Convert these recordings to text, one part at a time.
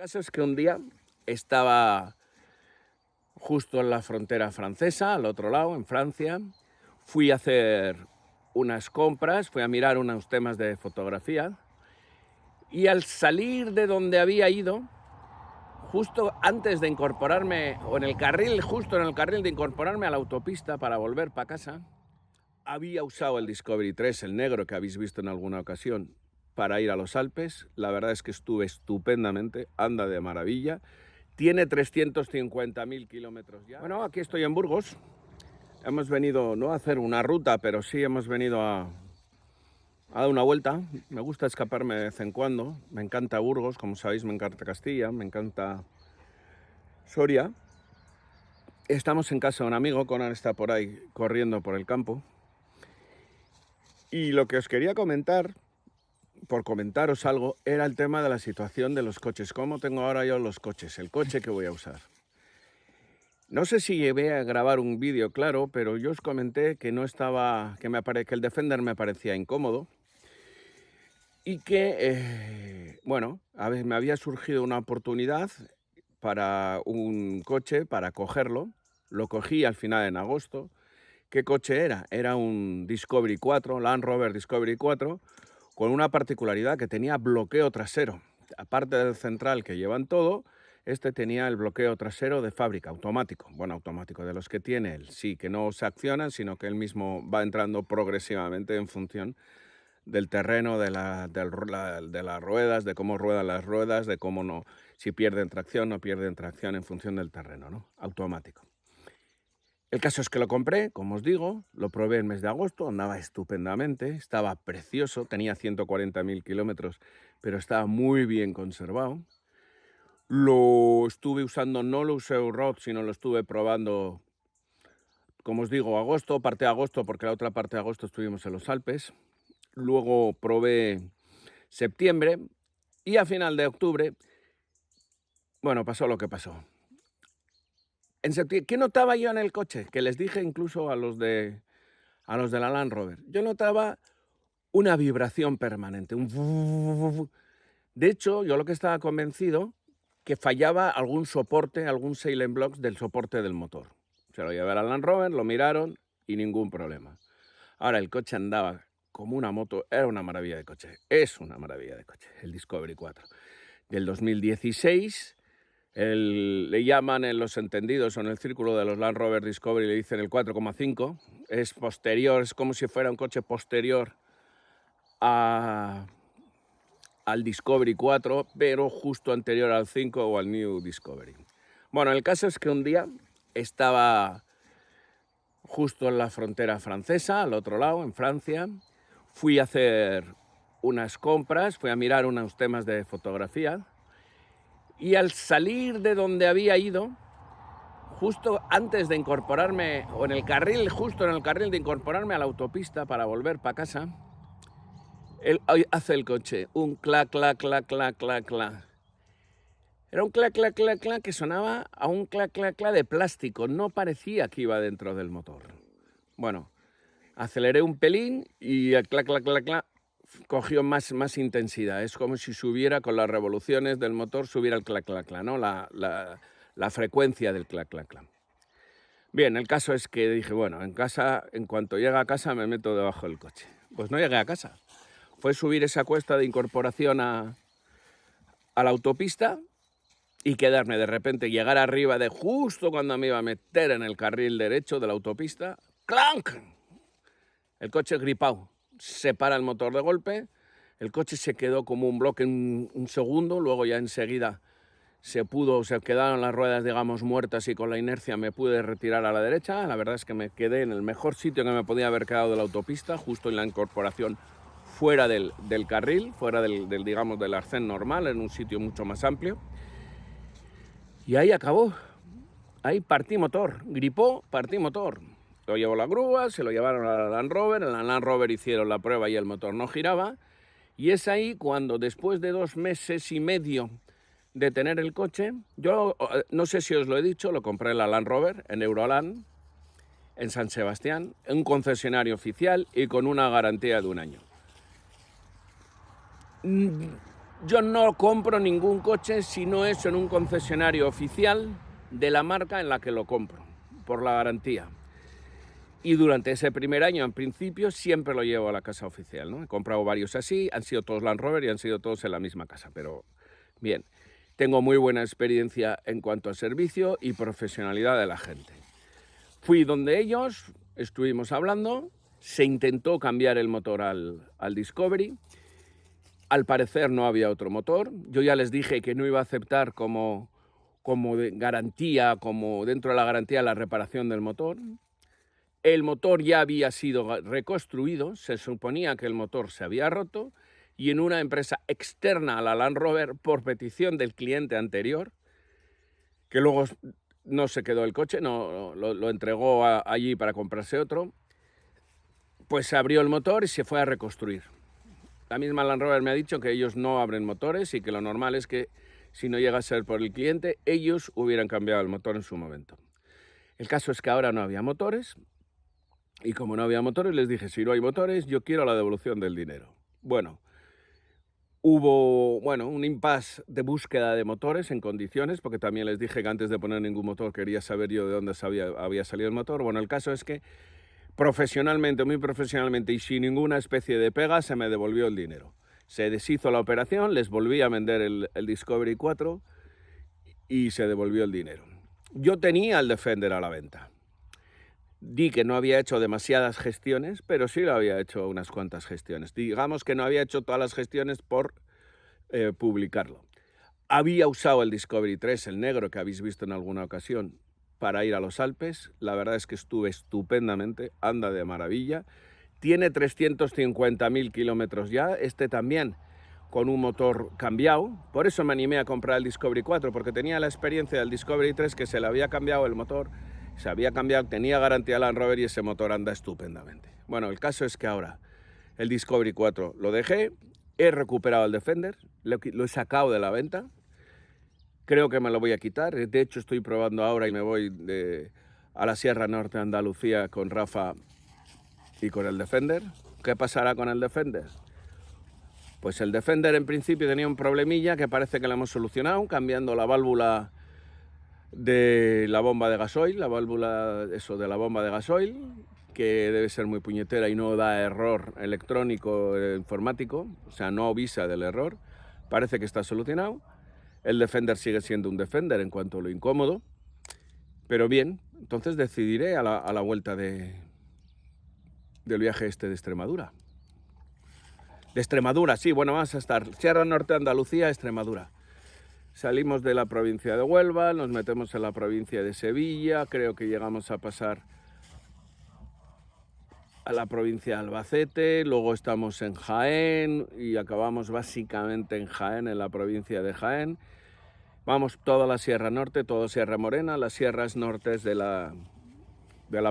caso es que un día estaba justo en la frontera francesa, al otro lado, en Francia. Fui a hacer unas compras, fui a mirar unos temas de fotografía y al salir de donde había ido, justo antes de incorporarme, o en el carril, justo en el carril de incorporarme a la autopista para volver para casa, había usado el Discovery 3, el negro que habéis visto en alguna ocasión, para ir a los Alpes. La verdad es que estuve estupendamente, anda de maravilla. Tiene 350.000 kilómetros ya. Bueno, aquí estoy en Burgos. Hemos venido no a hacer una ruta, pero sí hemos venido a dar una vuelta. Me gusta escaparme de vez en cuando. Me encanta Burgos, como sabéis, me encanta Castilla, me encanta Soria. Estamos en casa de un amigo, Conan está por ahí corriendo por el campo. Y lo que os quería comentar, por comentaros algo, era el tema de la situación de los coches. ¿Cómo tengo ahora yo los coches? El coche que voy a usar. No sé si llevé a grabar un vídeo, claro, pero yo os comenté que no estaba, que el Defender me parecía incómodo y que, bueno, me había surgido una oportunidad para un coche, para cogerlo. Lo cogí al final en agosto. ¿Qué coche era? Era un Discovery 4, Land Rover Discovery 4, con una particularidad que tenía bloqueo trasero. Aparte del central que llevan todo, este tenía el bloqueo trasero de fábrica, automático. Bueno, automático, de los que tiene él. Sí, que no se accionan, sino que él mismo va entrando progresivamente en función del terreno, de las ruedas, de cómo ruedan las ruedas, de cómo no, si pierden tracción, no pierden tracción en función del terreno, ¿no? Automático. El caso es que lo compré, como os digo, lo probé el mes de agosto, andaba estupendamente, estaba precioso, tenía 140.000 kilómetros, pero estaba muy bien conservado. Lo estuve usando, no lo usé road, sino lo estuve probando, como os digo, agosto, parte de agosto, porque la otra parte de agosto estuvimos en los Alpes. Luego probé septiembre y a final de octubre, bueno, pasó lo que pasó. En septiembre, ¿qué notaba yo en el coche? Que les dije incluso a los de la Land Rover. Yo notaba una vibración permanente, un... De hecho, yo lo que estaba convencido que fallaba algún soporte, algún silent blocks del soporte del motor. Se lo llevé a la Land Rover, lo miraron y ningún problema. Ahora, el coche andaba como una moto, era una maravilla de coche, es una maravilla de coche, el Discovery 4. Del 2016, le llaman en los entendidos o en el círculo de los Land Rover Discovery, le dicen el 4,5, es posterior, es como si fuera un coche posterior al Discovery 4, pero justo anterior al 5 o al New Discovery. Bueno, el caso es que un día estaba justo en la frontera francesa, al otro lado, en Francia. Fui a hacer unas compras, fui a mirar unos temas de fotografía y al salir de donde había ido, justo antes de incorporarme, o en el carril, justo en el carril de incorporarme a la autopista para volver para casa, hace el coche un clac, clac, clac, clac, clac, clac. Era un clac, clac, clac, clac que sonaba a un clac, clac, clac de plástico. No parecía que iba dentro del motor. Bueno, aceleré un pelín y el clac, clac, clac, clac cogió más intensidad. Es como si subiera con las revoluciones del motor, subiera el clac, clac, clac, ¿no? La frecuencia del clac, clac, clac. Bien, el caso es que dije, bueno, en casa, en cuanto llegue a casa me meto debajo del coche. Pues no llegué a casa. Fue subir esa cuesta de incorporación a la autopista y quedarme de repente, llegar arriba de justo cuando me iba a meter en el carril derecho de la autopista, ¡clank! El coche gripado, se para el motor de golpe, el coche se quedó como un bloque en un segundo, luego ya enseguida se quedaron las ruedas, digamos, muertas y con la inercia me pude retirar a la derecha. La verdad es que me quedé en el mejor sitio que me podía haber quedado de la autopista, justo en la incorporación fuera del carril, fuera digamos, del arcén normal, en un sitio mucho más amplio. Y ahí acabó. Ahí partí motor. Gripó, partí motor. Lo llevó la grúa, se lo llevaron a la Land Rover. En la Land Rover hicieron la prueba y el motor no giraba. Y es ahí cuando, después de 2 meses y medio de tener el coche, yo no sé si os lo he dicho, lo compré en la Land Rover, en Euroland, en San Sebastián, en un concesionario oficial y con una garantía de 1 año. Yo no compro ningún coche si no es en un concesionario oficial de la marca en la que lo compro, por la garantía. Y durante ese primer año, en principio, siempre lo llevo a la casa oficial, ¿no? He comprado varios así, han sido todos Land Rover y han sido todos en la misma casa, pero bien. Tengo muy buena experiencia en cuanto a servicio y profesionalidad de la gente. Fui donde ellos, estuvimos hablando, se intentó cambiar el motor al Discovery. Al parecer no había otro motor. Yo ya les dije que no iba a aceptar como garantía, como dentro de la garantía, la reparación del motor. El motor ya había sido reconstruido, se suponía que el motor se había roto y en una empresa externa a la Land Rover, por petición del cliente anterior, que luego no se quedó el coche, lo entregó allí para comprarse otro, pues se abrió el motor y se fue a reconstruir. La misma Land Rover me ha dicho que ellos no abren motores y que lo normal es que si no llega a ser por el cliente, ellos hubieran cambiado el motor en su momento. El caso es que ahora no había motores y como no había motores les dije, si no hay motores, yo quiero la devolución del dinero. Bueno, hubo un impasse de búsqueda de motores en condiciones, porque también les dije que antes de poner ningún motor quería saber yo de dónde había salido el motor. Bueno, el caso es que profesionalmente, muy profesionalmente y sin ninguna especie de pega, se me devolvió el dinero. Se deshizo la operación, les volví a vender el Discovery 4 y se devolvió el dinero. Yo tenía el Defender a la venta. Di que no había hecho demasiadas gestiones, pero sí lo había hecho unas cuantas gestiones. Digamos que no había hecho todas las gestiones por publicarlo. Había usado el Discovery 3, el negro que habéis visto en alguna ocasión, para ir a los Alpes. La verdad es que estuve estupendamente, anda de maravilla. Tiene 350.000 kilómetros ya, este también con un motor cambiado. Por eso me animé a comprar el Discovery 4, porque tenía la experiencia del Discovery 3 que se le había cambiado el motor, se había cambiado, tenía garantía Land Rover y ese motor anda estupendamente. Bueno, el caso es que ahora el Discovery 4 lo dejé, he recuperado el Defender, lo he sacado de la venta. Creo que me lo voy a quitar. De hecho, estoy probando ahora y me voy a la Sierra Norte de Andalucía con Rafa y con el Defender. ¿Qué pasará con el Defender? Pues el Defender en principio tenía un problemilla que parece que lo hemos solucionado, cambiando la válvula de la bomba de gasoil, la válvula de la bomba de gasoil, que debe ser muy puñetera y no da error electrónico informático, o sea, no avisa del error. Parece que está solucionado. El Defender sigue siendo un Defender en cuanto a lo incómodo, pero bien, entonces decidiré a la vuelta del viaje de Extremadura. De Extremadura, sí, bueno, vamos a estar Sierra Norte de Andalucía, Extremadura. Salimos de la provincia de Huelva, nos metemos en la provincia de Sevilla, creo que llegamos a pasar a la provincia de Albacete, luego estamos en Jaén y acabamos básicamente en Jaén, en la provincia de Jaén. Vamos toda la Sierra Norte, toda Sierra Morena, las sierras nortes de la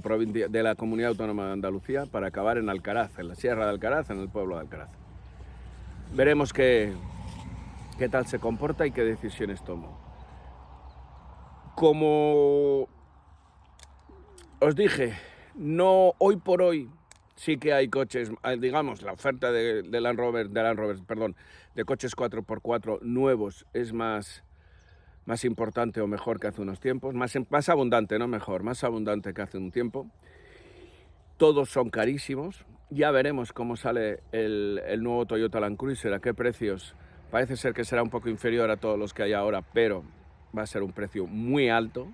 provincia, de la Comunidad Autónoma de Andalucía, para acabar en Alcaraz, en la Sierra de Alcaraz, en el pueblo de Alcaraz. Veremos qué tal se comporta y qué decisiones tomo. Como os dije, no hoy por hoy sí que hay coches, digamos, la oferta de Land Rover, de coches 4x4 nuevos es más importante o mejor que hace unos tiempos, más abundante, no mejor, más abundante que hace un tiempo. Todos son carísimos. Ya veremos cómo sale el nuevo Toyota Land Cruiser, a qué precios. Parece ser que será un poco inferior a todos los que hay ahora, pero va a ser un precio muy alto.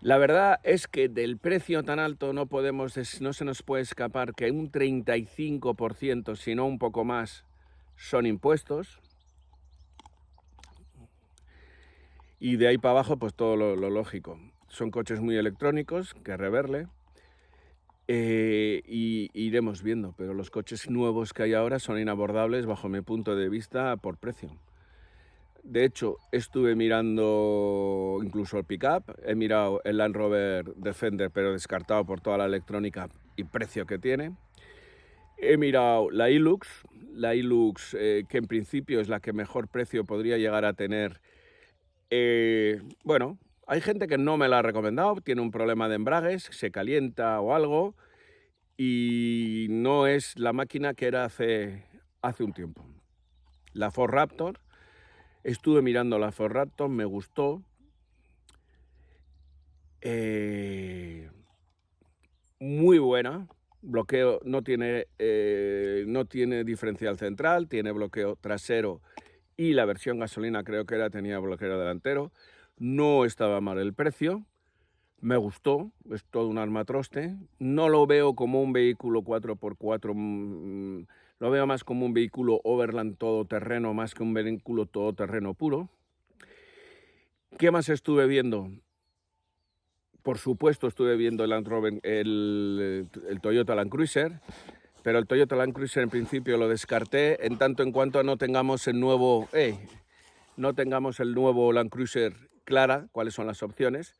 La verdad es que del precio tan alto no se nos puede escapar que un 35%, si no un poco más, son impuestos. Y de ahí para abajo, pues todo lo lógico. Son coches muy electrónicos, que reverle. Y iremos viendo, pero los coches nuevos que hay ahora son inabordables bajo mi punto de vista por precio. De hecho, estuve mirando incluso el pickup, he mirado el Land Rover Defender, pero descartado por toda la electrónica y precio que tiene. He mirado la Hilux, que en principio es la que mejor precio podría llegar a tener. Bueno, hay gente que no me la ha recomendado, tiene un problema de embragues, se calienta o algo, y no es la máquina que era hace un tiempo. la Ford Raptor. Estuve mirando la Ford Raptor, me gustó. Muy buena. Bloqueo, no tiene diferencial central, tiene bloqueo trasero y la versión gasolina creo que tenía bloqueo delantero. No estaba mal el precio, me gustó, es todo un armatroste. No lo veo como un vehículo 4x4, lo veo más como un vehículo overland todoterreno, más que un vehículo todoterreno puro. ¿Qué más estuve viendo? Por supuesto estuve viendo el Toyota Land Cruiser, pero el Toyota Land Cruiser en principio lo descarté en tanto en cuanto no tengamos el nuevo Land Cruiser clara, cuáles son las opciones.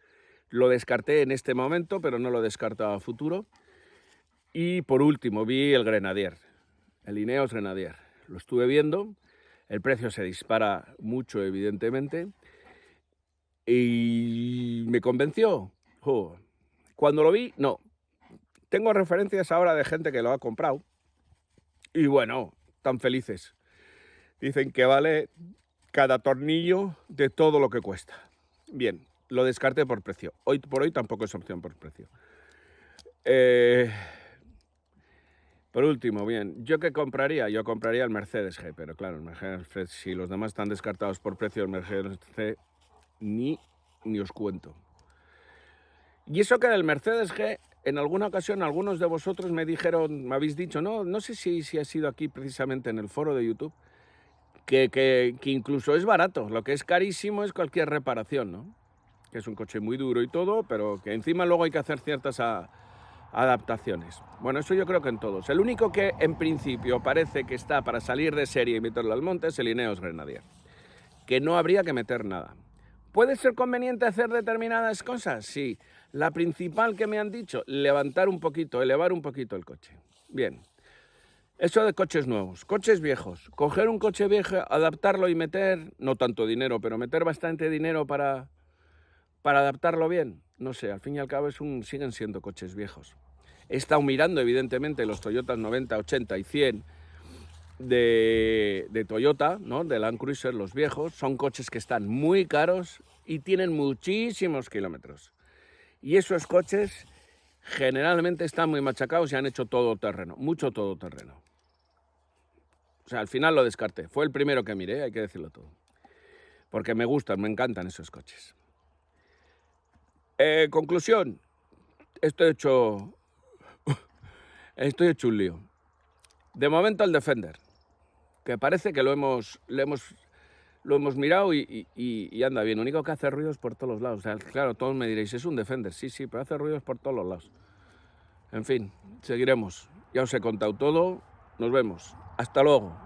Lo descarté en este momento, pero no lo descarto a futuro. Y por último vi el Grenadier, el Ineos Grenadier. Lo estuve viendo, el precio se dispara mucho evidentemente y me convenció. Cuando lo vi, no. Tengo referencias ahora de gente que lo ha comprado y bueno, tan felices. Dicen que vale cada tornillo de todo lo que cuesta. Bien, lo descarté por precio. Hoy por hoy tampoco es opción por precio. Por último, bien, ¿yo qué compraría? Yo compraría el Mercedes G, pero claro, el Mercedes G, si los demás están descartados por precio, el Mercedes G ni os cuento. Y eso que el Mercedes G, en alguna ocasión, algunos de vosotros me habéis dicho, no sé si ha sido aquí precisamente en el foro de YouTube, que incluso es barato. Lo que es carísimo es cualquier reparación, ¿no? Que es un coche muy duro y todo, pero que encima luego hay que hacer ciertas adaptaciones. Bueno, eso yo creo que en todos. El único que en principio parece que está para salir de serie y meterlo al monte es el Ineos Grenadier, que no habría que meter nada. ¿Puede ser conveniente hacer determinadas cosas? Sí. La principal que me han dicho, elevar un poquito el coche. Bien. Eso de coches nuevos, coches viejos. Coger un coche viejo, adaptarlo y meter, no tanto dinero, pero meter bastante dinero para adaptarlo bien. No sé, al fin y al cabo siguen siendo coches viejos. He estado mirando, evidentemente, los Toyotas 90, 80 y 100 de Toyota, ¿no? De Land Cruiser, los viejos. Son coches que están muy caros y tienen muchísimos kilómetros. Y esos coches generalmente están muy machacados y han hecho todoterreno, mucho todoterreno. O sea, al final lo descarté. Fue el primero que miré, hay que decirlo todo. Porque me gustan, me encantan esos coches. Conclusión. Estoy hecho un lío. De momento el Defender, que parece que lo hemos mirado y anda bien. Lo único que hace ruidos por todos los lados. O sea, claro, todos me diréis, es un Defender. Sí, pero hace ruidos por todos los lados. En fin, seguiremos. Ya os he contado todo. Nos vemos. Hasta luego.